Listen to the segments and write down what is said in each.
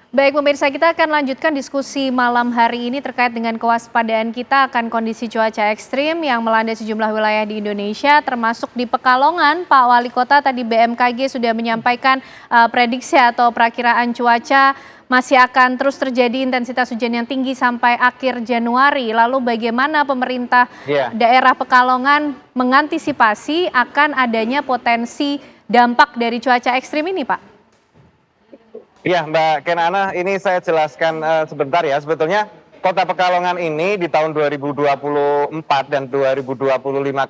Baik pemirsa, kita akan lanjutkan diskusi malam hari ini terkait dengan kewaspadaan kita akan kondisi cuaca ekstrim yang melanda sejumlah wilayah di Indonesia, termasuk di Pekalongan. Pak Wali Kota tadi BMKG sudah menyampaikan prediksi atau perakiraan cuaca masih akan terus terjadi intensitas hujan yang tinggi sampai akhir Januari. Lalu bagaimana pemerintah daerah Pekalongan mengantisipasi akan adanya potensi dampak dari cuaca ekstrim ini, Pak? Iya Mbak Kenana, ini saya jelaskan sebentar ya. Sebetulnya Kota Pekalongan ini di tahun 2024 dan 2025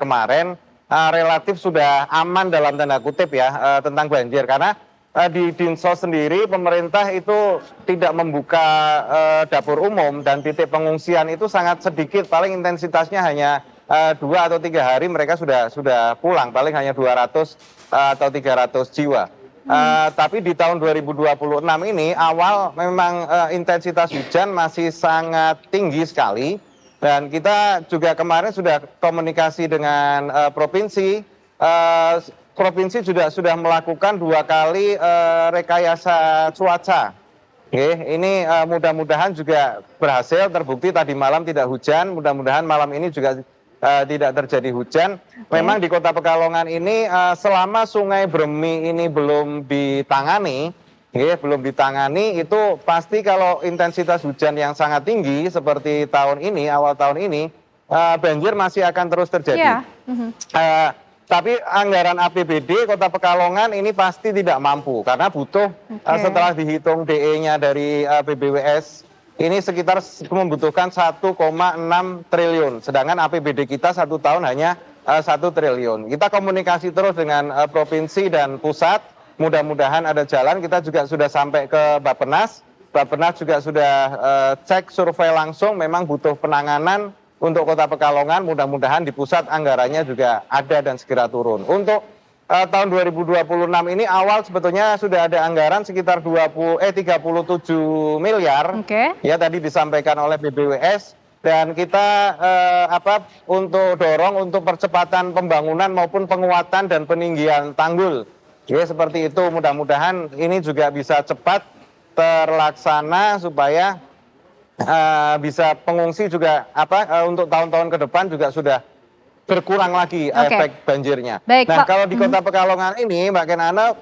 kemarin relatif sudah aman dalam tanda kutip ya tentang banjir. Karena di Dinsos sendiri pemerintah itu tidak membuka dapur umum dan titik pengungsian itu sangat sedikit. Paling intensitasnya hanya 2 atau 3 hari mereka sudah pulang, paling hanya 200 atau 300 jiwa. Tapi di tahun 2026 ini awal memang intensitas hujan masih sangat tinggi sekali dan kita juga kemarin sudah komunikasi dengan provinsi. Provinsi sudah melakukan 2 kali rekayasa cuaca. Ini mudah-mudahan juga berhasil, terbukti tadi malam tidak hujan, mudah-mudahan malam ini juga tidak terjadi hujan. Memang di Kota Pekalongan ini selama Sungai Bremi ini belum ditangani, itu pasti kalau intensitas hujan yang sangat tinggi seperti tahun ini, awal tahun ini, banjir masih akan terus terjadi. Tapi anggaran APBD Kota Pekalongan ini pasti tidak mampu karena butuh setelah dihitung DE-nya dari BBWS ini sekitar membutuhkan 1,6 triliun, sedangkan APBD kita 1 tahun hanya 1 triliun. Kita komunikasi terus dengan provinsi dan pusat, mudah-mudahan ada jalan. Kita juga sudah sampai ke Bappenas, Bappenas juga sudah cek survei langsung, memang butuh penanganan untuk Kota Pekalongan, mudah-mudahan di pusat anggarannya juga ada dan segera turun. Untuk tahun 2026 ini awal sebetulnya sudah ada anggaran sekitar 37 miliar. Ya tadi disampaikan oleh BBWS dan kita untuk dorong untuk percepatan pembangunan maupun penguatan dan peninggian tanggul. Ya seperti itu, mudah-mudahan ini juga bisa cepat terlaksana supaya bisa pengungsi juga untuk tahun-tahun ke depan juga sudah berkurang lagi efek banjirnya. Nah, kalau di Kota Pekalongan ini, Mbak Kenana,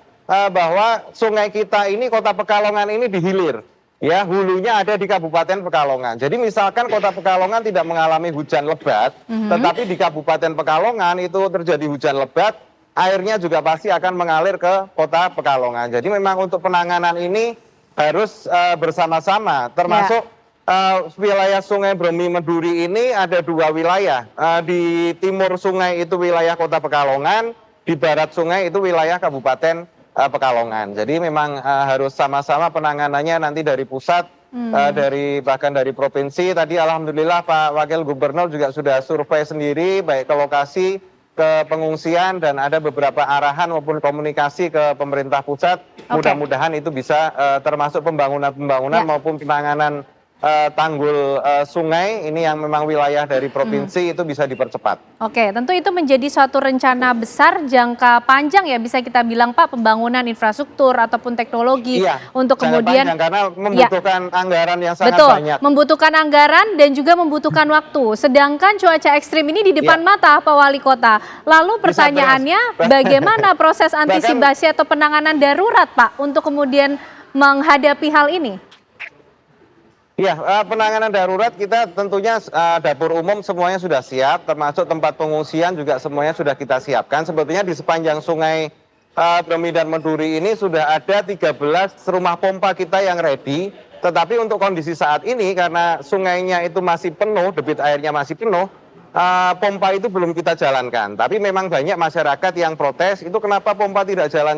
bahwa sungai kita ini, Kota Pekalongan ini di hilir. Ya, hulunya ada di Kabupaten Pekalongan. Jadi misalkan Kota Pekalongan tidak mengalami hujan lebat, tetapi di Kabupaten Pekalongan itu terjadi hujan lebat, airnya juga pasti akan mengalir ke Kota Pekalongan. Jadi memang untuk penanganan ini harus bersama-sama, termasuk wilayah Sungai Bremi Meduri ini ada 2 wilayah. Di timur sungai itu wilayah Kota Pekalongan, di barat sungai itu wilayah Kabupaten Pekalongan. Jadi memang harus sama-sama penanganannya nanti dari pusat, bahkan dari provinsi. Tadi alhamdulillah Pak Wakil Gubernur juga sudah survei sendiri, baik ke lokasi, ke pengungsian, dan ada beberapa arahan maupun komunikasi ke pemerintah pusat. Mudah-mudahan itu bisa termasuk pembangunan maupun penanganan tanggul sungai ini yang memang wilayah dari provinsi itu bisa dipercepat. Oke, tentu itu menjadi suatu rencana besar jangka panjang ya, bisa kita bilang Pak, pembangunan infrastruktur ataupun teknologi untuk kemudian panjang, karena membutuhkan anggaran yang sangat banyak. Membutuhkan anggaran dan juga membutuhkan waktu. Sedangkan cuaca ekstrim ini di depan mata Pak Wali Kota. Lalu pertanyaannya, bagaimana proses antisipasi atau penanganan darurat Pak untuk kemudian menghadapi hal ini? Ya, penanganan darurat kita tentunya dapur umum semuanya sudah siap, termasuk tempat pengungsian juga semuanya sudah kita siapkan. Sebetulnya di sepanjang sungai Bremi dan Meduri ini sudah ada 13 rumah pompa kita yang ready. Tetapi untuk kondisi saat ini karena sungainya itu masih penuh, debit airnya masih penuh, pompa itu belum kita jalankan. Tapi memang banyak masyarakat yang protes, itu kenapa pompa tidak jalan,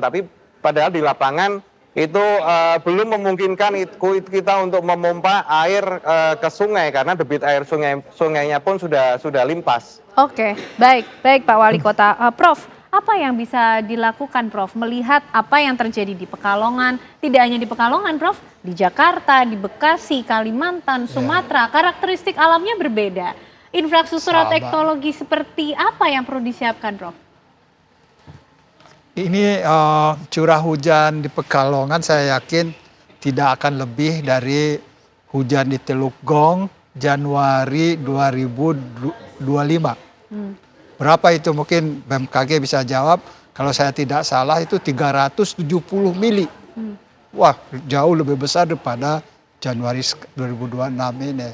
tapi padahal di lapangan itu belum memungkinkan kita untuk memompa air ke sungai karena debit air sungainya pun sudah limpas. Oke, baik Pak Wali Kota. Prof, apa yang bisa dilakukan Prof melihat apa yang terjadi di Pekalongan, tidak hanya di Pekalongan Prof, di Jakarta, di Bekasi, Kalimantan, Sumatera, karakteristik alamnya berbeda. Infrastruktur atau teknologi seperti apa yang perlu disiapkan Prof? Ini curah hujan di Pekalongan saya yakin tidak akan lebih dari hujan di Teluk Gong Januari 2025. Berapa itu mungkin BMKG bisa jawab, kalau saya tidak salah itu 370 mili. Wah, jauh lebih besar daripada Januari 2026 ini.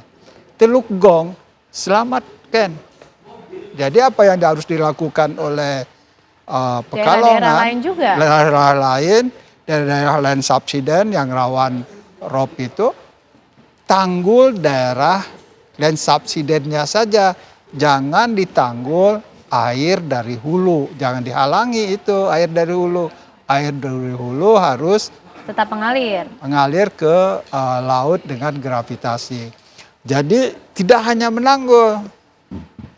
Teluk Gong, selamat Ken. Jadi apa yang harus dilakukan oleh Pekalongan, daerah lain juga? daerah lain, daerah lain subsiden yang rawan rob itu, tanggul daerah land subsidennya saja. Jangan ditanggul air dari hulu, jangan dihalangi itu air dari hulu. Air dari hulu harus Tetap mengalir ke laut dengan gravitasi. Jadi tidak hanya menanggul,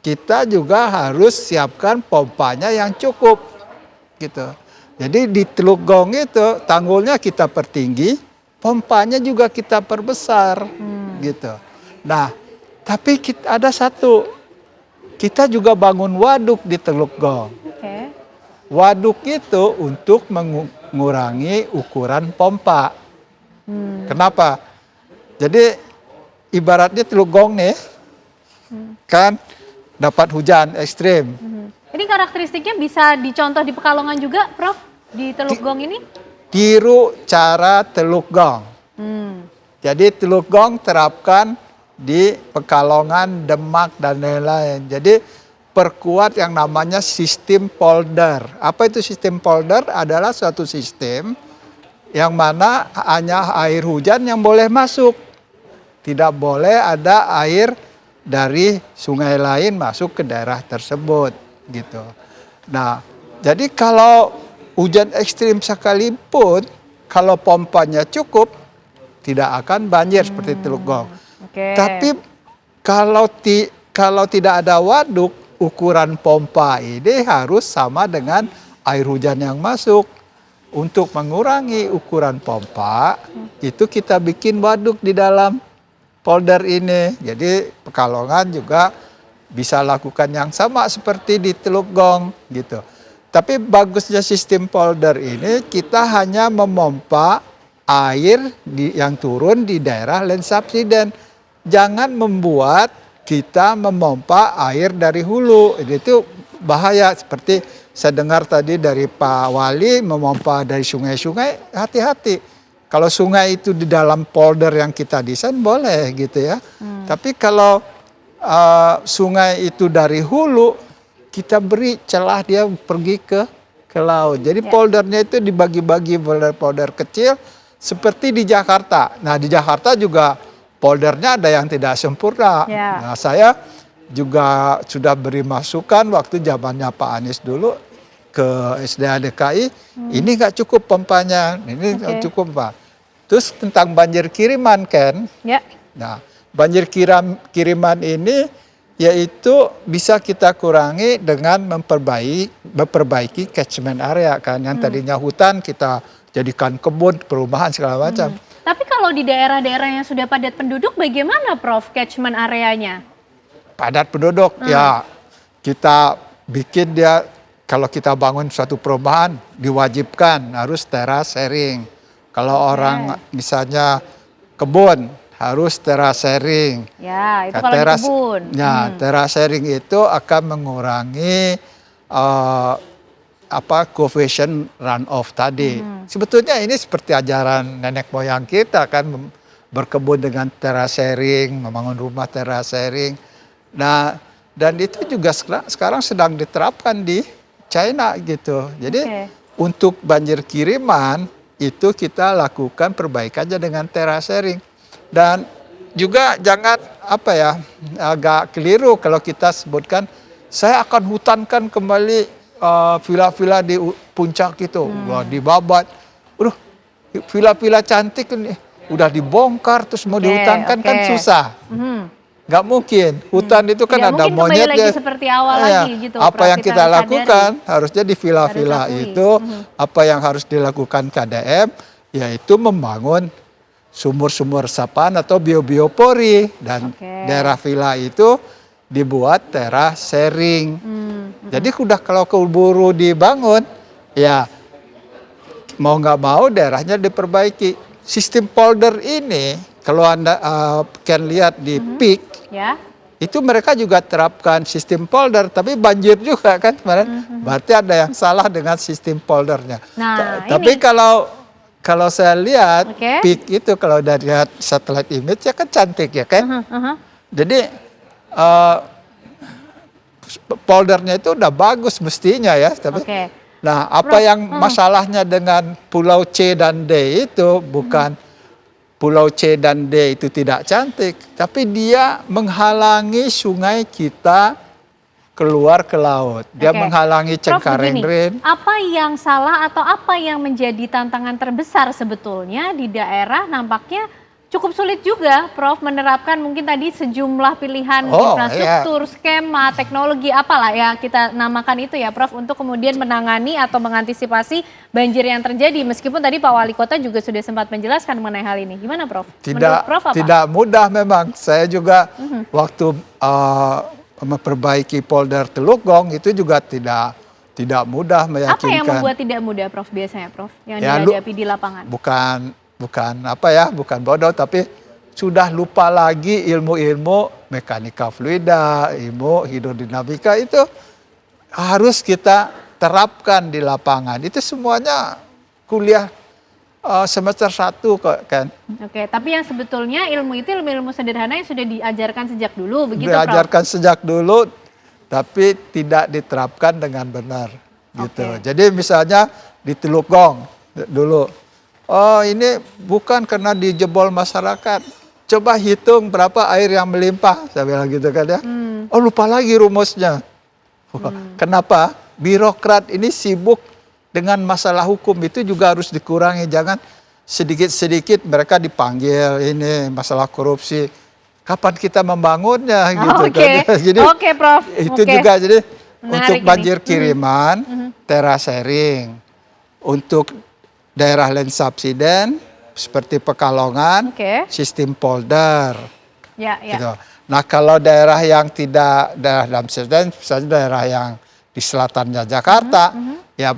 kita juga harus siapkan pompanya yang cukup, gitu. Jadi di Teluk Gong itu tanggulnya kita pertinggi, pompanya juga kita perbesar, gitu. Nah, tapi ada satu, kita juga bangun waduk di Teluk Gong. Oke. Waduk itu untuk mengurangi ukuran pompa. Kenapa? Jadi ibaratnya Teluk Gong nih, kan dapat hujan ekstrim. Ini karakteristiknya bisa dicontoh di Pekalongan juga, Prof? Di Teluk Gong ini? Tiru cara Teluk Gong. Jadi Teluk Gong terapkan di Pekalongan, Demak, dan lain-lain. Jadi perkuat yang namanya sistem polder. Apa itu sistem polder? Adalah suatu sistem yang mana hanya air hujan yang boleh masuk. Tidak boleh ada air dari sungai lain masuk ke daerah tersebut, gitu. Nah, jadi kalau hujan ekstrim sekalipun, kalau pompanya cukup, tidak akan banjir seperti Teluk Gong. Oke. Tapi kalau tidak ada waduk, ukuran pompa ini harus sama dengan air hujan yang masuk. Untuk mengurangi ukuran pompa, itu kita bikin waduk di dalam polder ini. Jadi Pekalongan juga bisa lakukan yang sama seperti di Teluk Gong, gitu. Tapi bagusnya sistem polder ini, kita hanya memompa air yang turun di daerah land subsiden. Jangan membuat kita memompa air dari hulu. Itu bahaya. Seperti saya dengar tadi dari Pak Wali, memompa dari sungai-sungai, hati-hati. Kalau sungai itu di dalam polder yang kita desain boleh, gitu ya. Tapi kalau sungai itu dari hulu, kita beri celah dia pergi ke laut. Jadi poldernya itu dibagi-bagi polder kecil seperti di Jakarta. Nah, di Jakarta juga poldernya ada yang tidak sempurna. Nah, saya juga sudah beri masukan waktu zamannya Pak Anies dulu ke SDA DKI, ini nggak cukup pompanya, ini nggak cukup Pak. Terus tentang banjir kiriman, Ken. Nah, banjir kiriman ini yaitu bisa kita kurangi dengan memperbaiki catchment area, kan. Yang tadinya hutan kita jadikan kebun, perumahan segala macam. Tapi kalau di daerah-daerah yang sudah padat penduduk, bagaimana Prof catchment areanya? Padat penduduk, ya kita bikin dia, kalau kita bangun suatu perumahan diwajibkan harus teras sharing. Kalau orang misalnya kebun harus teras sharing. Ya, itu kalau di kebun. Ya, teras sharing itu akan mengurangi coefficient runoff tadi. Sebetulnya ini seperti ajaran nenek moyang kita, kan, berkebun dengan teras sharing, membangun rumah teras sharing. Nah, dan itu juga sekarang sedang diterapkan di China, gitu. Jadi untuk banjir kiriman itu kita lakukan perbaikannya dengan teras sharing. Dan juga jangan agak keliru kalau kita sebutkan saya akan hutankan kembali villa-villa di puncak itu. Wah, dibabat. Villa-villa cantik ini udah dibongkar terus mau dihutankan kan susah. Nggak mungkin. Hutan itu kan ada monyetnya. Lagi seperti awal lagi, gitu. Apa yang kita lakukan harusnya di villa-villa itu, apa yang harus dilakukan KDM, yaitu membangun sumur-sumur resapan atau biobiopori, dan daerah villa itu dibuat teras sharing. Jadi udah kalau keburu dibangun, ya mau nggak mau daerahnya diperbaiki. sistem polder ini kalau Anda kan lihat di PIK, Ya. itu mereka juga terapkan sistem polder, tapi banjir juga kan kemarin. Berarti ada yang salah dengan sistem poldernya. Nah, Tapi ini. kalau saya lihat Oke. PIK itu kalau dari lihat satellite image ya kan cantik ya kan. Jadi poldernya itu udah bagus mestinya ya. Tapi, Oke. nah apa yang masalahnya dengan Pulau C dan D itu bukan Pulau C dan D itu tidak cantik, tapi dia menghalangi sungai kita keluar ke laut. Dia Oke. menghalangi Prof, Cengkareng begini, Rin. apa yang salah atau apa yang menjadi tantangan terbesar sebetulnya di daerah nampaknya cukup sulit juga, Prof, menerapkan mungkin tadi sejumlah pilihan infrastruktur, skema, teknologi, apalah ya kita namakan itu ya, Prof, untuk kemudian menangani atau mengantisipasi banjir yang terjadi. Meskipun tadi Pak Wali Kota juga sudah sempat menjelaskan mengenai hal ini. Gimana, Prof? Menurut Prof apa? Tidak mudah memang. Saya juga waktu memperbaiki polder Teluk Gong itu juga tidak mudah meyakinkan. Apa yang membuat tidak mudah, Prof, biasanya, Prof, yang Ya, dihadapi di lapangan? Bukan bodoh, tapi sudah lupa lagi ilmu-ilmu mekanika fluida, ilmu hidrodinamika itu harus kita terapkan di lapangan. Itu semuanya kuliah semester 1 kok kan. Oke, tapi yang sebetulnya ilmu itu ilmu-ilmu sederhana yang sudah diajarkan sejak dulu, begitu, Prof? Diajarkan sejak dulu, tapi tidak diterapkan dengan benar. Gitu. Oke. Jadi misalnya di Teluk Gong dulu, oh ini bukan karena dijebol masyarakat. Coba hitung berapa air yang melimpah, saya bilang gitu kan ya. Oh lupa lagi rumusnya. Kenapa? Birokrat ini sibuk dengan masalah hukum, itu juga harus dikurangi. Jangan sedikit-sedikit mereka dipanggil, ini masalah korupsi. Kapan kita membangunnya gitu kan. Jadi Prof. itu juga jadi Menarik untuk ini. banjir kiriman, terasering. Untuk daerah land subsiden seperti Pekalongan, sistem polder. Ya. Gitu. Nah kalau daerah yang tidak daerah dalam subsiden, misalnya daerah yang di selatannya Jakarta, ya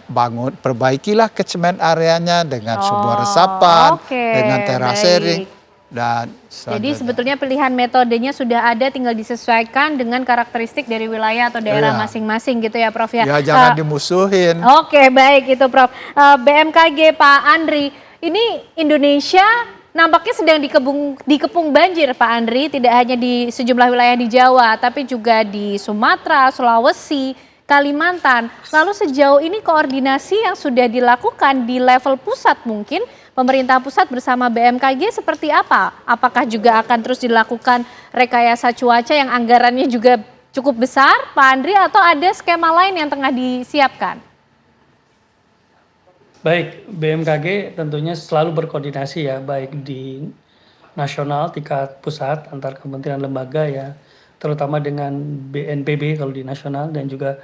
perbaikilah catchment areanya dengan sumur resapan, dengan terasering. Dan jadi sebetulnya pilihan metodenya sudah ada, tinggal disesuaikan dengan karakteristik dari wilayah atau daerah masing-masing gitu ya, Prof ya. Ya jangan dimusuhin. Oke, baik itu, Prof. BMKG Pak Andri, ini Indonesia nampaknya sedang dikepung banjir, Pak Andri, tidak hanya di sejumlah wilayah di Jawa, tapi juga di Sumatera, Sulawesi, Kalimantan. Lalu sejauh ini koordinasi yang sudah dilakukan di level pusat mungkin, pemerintah pusat bersama BMKG seperti apa? Apakah juga akan terus dilakukan rekayasa cuaca yang anggarannya juga cukup besar, Pak Andri, atau ada skema lain yang tengah disiapkan? Baik, BMKG tentunya selalu berkoordinasi ya, baik di nasional tingkat pusat antar kementerian lembaga ya, terutama dengan BNPB kalau di nasional, dan juga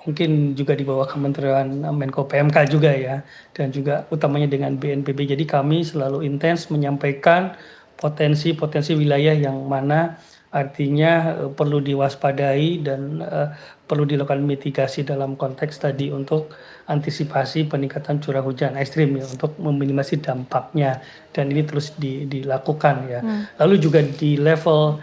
mungkin juga di bawah Kementerian Menko PMK juga ya, dan juga utamanya dengan BNPB. Jadi kami selalu intens menyampaikan potensi-potensi wilayah yang mana artinya perlu diwaspadai dan perlu dilakukan mitigasi dalam konteks tadi untuk antisipasi peningkatan curah hujan ekstrim ya, untuk meminimasi dampaknya, dan ini terus dilakukan ya. Lalu juga di level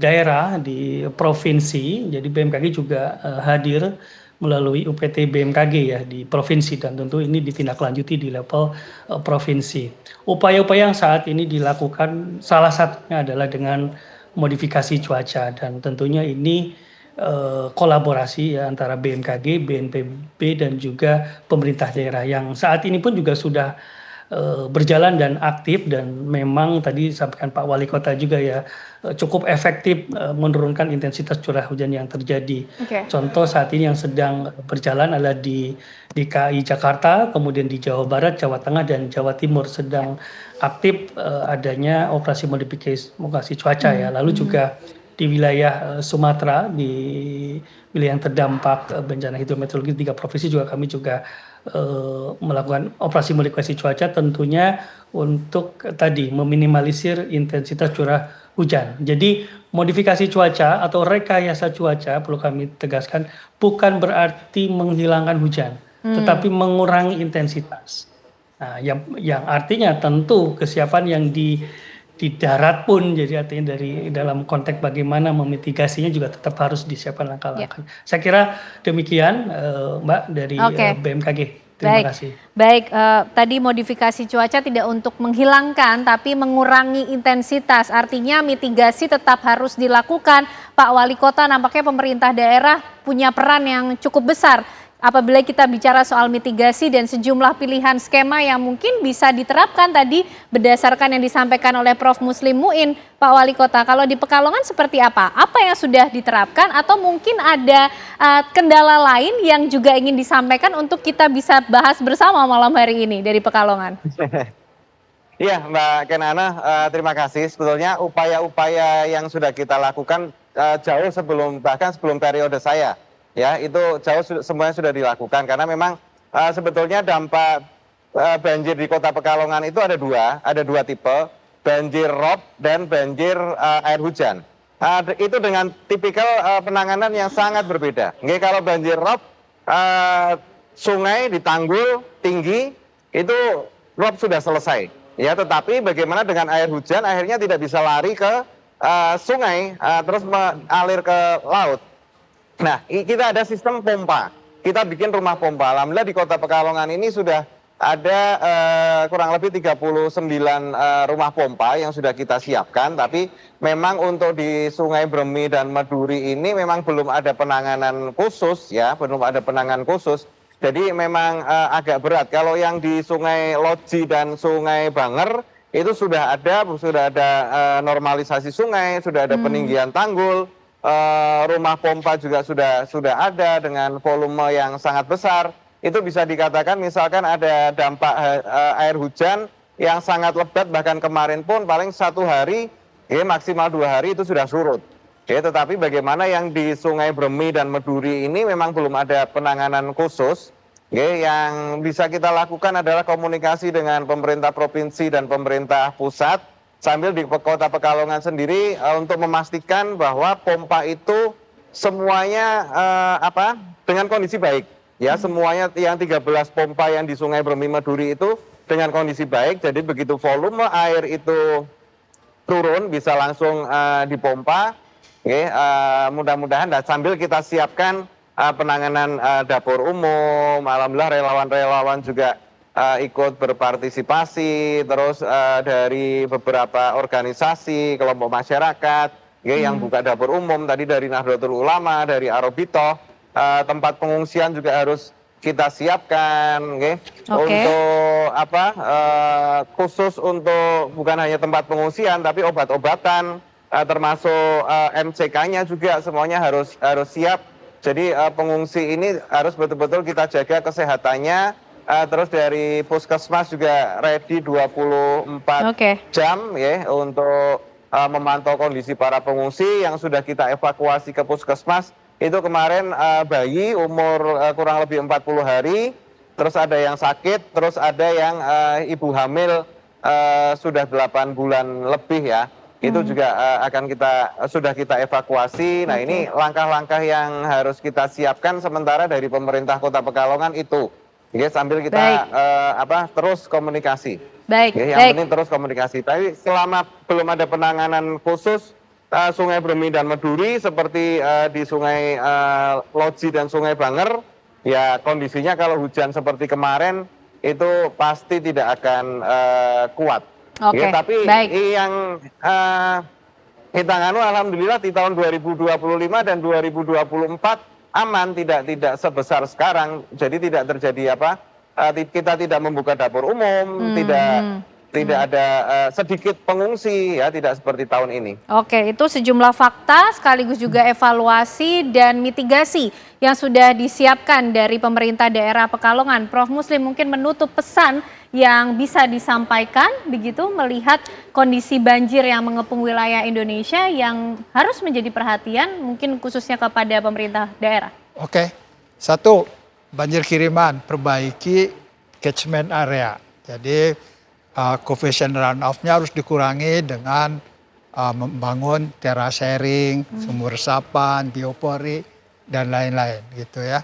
daerah di provinsi, jadi BMKG juga hadir melalui UPT BMKG ya di provinsi, dan tentu ini ditindaklanjuti di level provinsi. Upaya-upaya yang saat ini dilakukan salah satunya adalah dengan modifikasi cuaca, dan tentunya ini kolaborasi ya antara BMKG, BNPB dan juga pemerintah daerah yang saat ini pun juga sudah berjalan dan aktif, dan memang tadi disampaikan Pak Wali Kota juga ya, cukup efektif menurunkan intensitas curah hujan yang terjadi. Contoh saat ini yang sedang berjalan adalah di DKI Jakarta, kemudian di Jawa Barat, Jawa Tengah, dan Jawa Timur sedang aktif adanya operasi modifikasi cuaca ya. Lalu juga di wilayah Sumatera, di wilayah yang terdampak bencana hidrometeorologi 3 provinsi juga kami juga melakukan operasi modifikasi cuaca, tentunya untuk tadi meminimalisir intensitas curah hujan. Jadi modifikasi cuaca atau rekayasa cuaca perlu kami tegaskan bukan berarti menghilangkan hujan, tetapi mengurangi intensitas. Nah, yang artinya tentu kesiapan yang di darat pun, jadi artinya dari dalam konteks bagaimana memitigasinya juga tetap harus disiapkan langkah-langkah. Saya kira demikian, Mbak, dari Oke. BMKG. Terima Baik, kasih. baik. Tadi modifikasi cuaca tidak untuk menghilangkan, tapi mengurangi intensitas. Artinya mitigasi tetap harus dilakukan. Pak Wali Kota, nampaknya pemerintah daerah punya peran yang cukup besar. Apabila kita bicara soal mitigasi dan sejumlah pilihan skema yang mungkin bisa diterapkan tadi berdasarkan yang disampaikan oleh Prof. Muslim Muin, Pak Wali Kota. Kalau di Pekalongan seperti apa? Apa yang sudah diterapkan atau mungkin ada kendala lain yang juga ingin disampaikan untuk kita bisa bahas bersama malam hari ini dari Pekalongan? Iya, Mbak Kenana, terima kasih. Sebetulnya upaya-upaya yang sudah kita lakukan jauh bahkan sebelum periode saya, ya itu semuanya sudah dilakukan karena memang sebetulnya dampak banjir di Kota Pekalongan itu ada dua tipe, banjir rob dan banjir air hujan. Itu dengan tipikal penanganan yang sangat berbeda. Nggih, kalau banjir rob, sungai di tanggul tinggi itu rob sudah selesai. Ya, tetapi bagaimana dengan air hujan, akhirnya tidak bisa lari ke sungai, terus mengalir ke laut. Nah, kita ada sistem pompa. Kita bikin rumah pompa. Alhamdulillah di Kota Pekalongan ini sudah ada kurang lebih 39 rumah pompa yang sudah kita siapkan. Tapi memang untuk di Sungai Bremi dan Meduri ini memang belum ada penanganan khusus, ya, belum ada penanganan khusus. Jadi memang agak berat. Kalau yang di Sungai Loji dan Sungai Banger itu sudah ada normalisasi sungai, sudah ada peninggian tanggul, rumah pompa juga sudah ada dengan volume yang sangat besar. Itu bisa dikatakan misalkan ada dampak air hujan yang sangat lebat, bahkan kemarin pun paling 1 hari, ya, maksimal 2 hari itu sudah surut. Ya, tetapi bagaimana yang di Sungai Bremi dan Meduri ini memang belum ada penanganan khusus. Ya, yang bisa kita lakukan adalah komunikasi dengan pemerintah provinsi dan pemerintah pusat sambil di Kota Pekalongan sendiri untuk memastikan bahwa pompa itu semuanya dengan kondisi baik. Ya, semuanya yang 13 pompa yang di Sungai Bremi Meduri itu dengan kondisi baik. Jadi begitu volume air itu turun bisa langsung dipompa. Mudah-mudahan sambil kita siapkan penanganan dapur umum. Alhamdulillah relawan-relawan juga ikut berpartisipasi, terus dari beberapa organisasi, kelompok masyarakat yang buka dapur umum, tadi dari Nahdlatul Ulama, dari Arobito, tempat pengungsian juga harus kita siapkan, untuk khusus untuk bukan hanya tempat pengungsian tapi obat-obatan, termasuk MCK-nya juga semuanya harus siap. Jadi pengungsi ini harus betul-betul kita jaga kesehatannya, terus dari puskesmas juga ready 24 jam ya untuk memantau kondisi para pengungsi yang sudah kita evakuasi ke puskesmas. Itu kemarin bayi umur kurang lebih 40 hari, terus ada yang sakit, terus ada yang ibu hamil sudah 8 bulan lebih ya. Itu juga sudah kita evakuasi. Nah, ini langkah-langkah yang harus kita siapkan sementara dari pemerintah Kota Pekalongan itu. Ya, sambil kita terus komunikasi. Yang penting terus komunikasi. Tapi selama belum ada penanganan khusus Sungai Bremi dan Meduri seperti di Sungai Loji dan Sungai Banger, ya kondisinya kalau hujan seperti kemarin itu pasti tidak akan kuat. Ya, tapi yang kita alhamdulillah di tahun 2025 dan 2024 aman, tidak sebesar sekarang. Jadi tidak terjadi kita tidak membuka dapur umum, tidak ada sedikit pengungsi, ya, tidak seperti tahun ini. Oke, itu sejumlah fakta sekaligus juga evaluasi dan mitigasi yang sudah disiapkan dari pemerintah daerah Pekalongan. Prof. Muslim, mungkin menutup pesan yang bisa disampaikan begitu melihat kondisi banjir yang mengepung wilayah Indonesia yang harus menjadi perhatian mungkin khususnya kepada pemerintah daerah. Oke, satu, banjir kiriman, perbaiki catchment area. Jadi coefficient runoff-nya harus dikurangi dengan membangun teras sharing, sumur resapan, biopori, dan lain-lain gitu ya.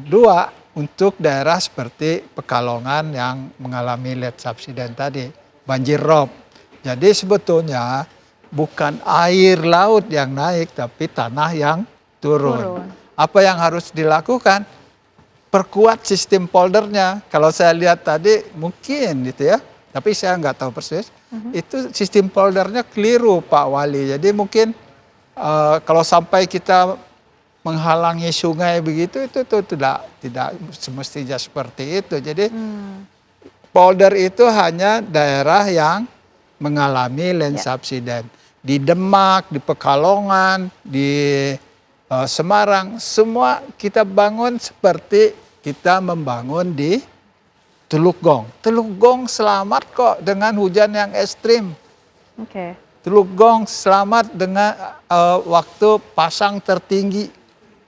Dua, untuk daerah seperti Pekalongan yang mengalami lead subsidence tadi, banjir rob. Jadi sebetulnya bukan air laut yang naik, tapi tanah yang turun. Apa yang harus dilakukan? Perkuat sistem poldernya. Kalau saya lihat tadi mungkin gitu ya, tapi saya nggak tahu persis. Itu sistem poldernya keliru Pak Wali. Jadi mungkin kalau sampai kita menghalangi sungai begitu itu tidak semestinya seperti itu. Jadi polder itu hanya daerah yang mengalami land subsidence. Di Demak, di Pekalongan, di Semarang, semua kita bangun seperti kita membangun di Teluk Gong. Teluk Gong selamat kok dengan hujan yang ekstrim. Teluk Gong selamat dengan waktu pasang tertinggi.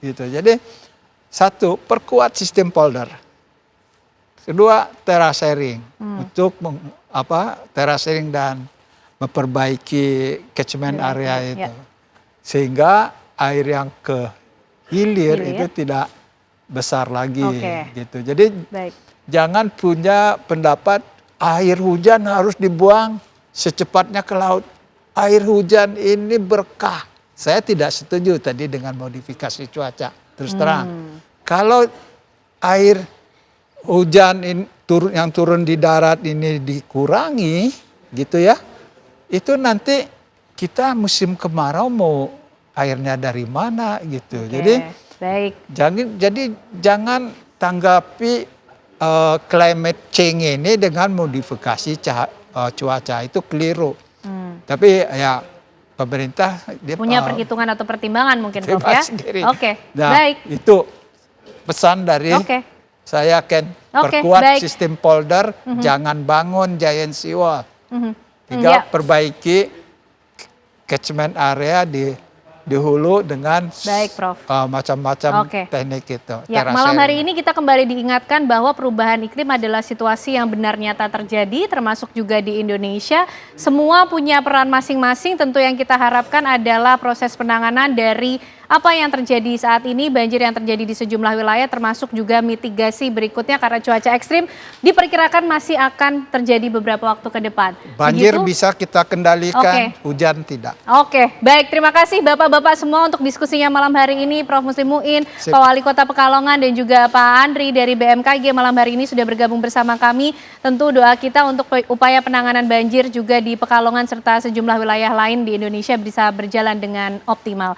Gitu. Jadi satu, perkuat sistem polder. Kedua, terasering untuk terasering dan memperbaiki catchment area itu. Sehingga air yang ke hilir itu tidak besar lagi gitu. Jadi jangan punya pendapat air hujan harus dibuang secepatnya ke laut. Air hujan ini berkah. Saya tidak setuju tadi dengan modifikasi cuaca, terus terang. Kalau air hujan yang turun di darat ini dikurangi, gitu ya, itu nanti kita musim kemarau mau airnya dari mana, gitu. Jadi jangan tanggapi climate change ini dengan modifikasi cuaca, itu keliru. Tapi ya pemerintah dia punya perhitungan atau pertimbangan mungkin Prof ya. Nah, baik. Itu pesan dari saya Ken. Perkuat sistem polder, jangan bangun giant seawall. Tiga, perbaiki catchment area di hulu dengan macam-macam teknik itu. Ya, malam hari ini kita kembali diingatkan bahwa perubahan iklim adalah situasi yang benar nyata terjadi, termasuk juga di Indonesia. Semua punya peran masing-masing, tentu yang kita harapkan adalah proses penanganan dari apa yang terjadi saat ini, banjir yang terjadi di sejumlah wilayah, termasuk juga mitigasi berikutnya karena cuaca ekstrim diperkirakan masih akan terjadi beberapa waktu ke depan. Banjir bisa kita kendalikan, hujan tidak. Baik, terima kasih Bapak-Bapak semua untuk diskusinya malam hari ini. Prof. Muslim Muin, Pak Wali Kota Pekalongan dan juga Pak Andri dari BMKG malam hari ini sudah bergabung bersama kami. Tentu doa kita untuk upaya penanganan banjir juga di Pekalongan serta sejumlah wilayah lain di Indonesia bisa berjalan dengan optimal.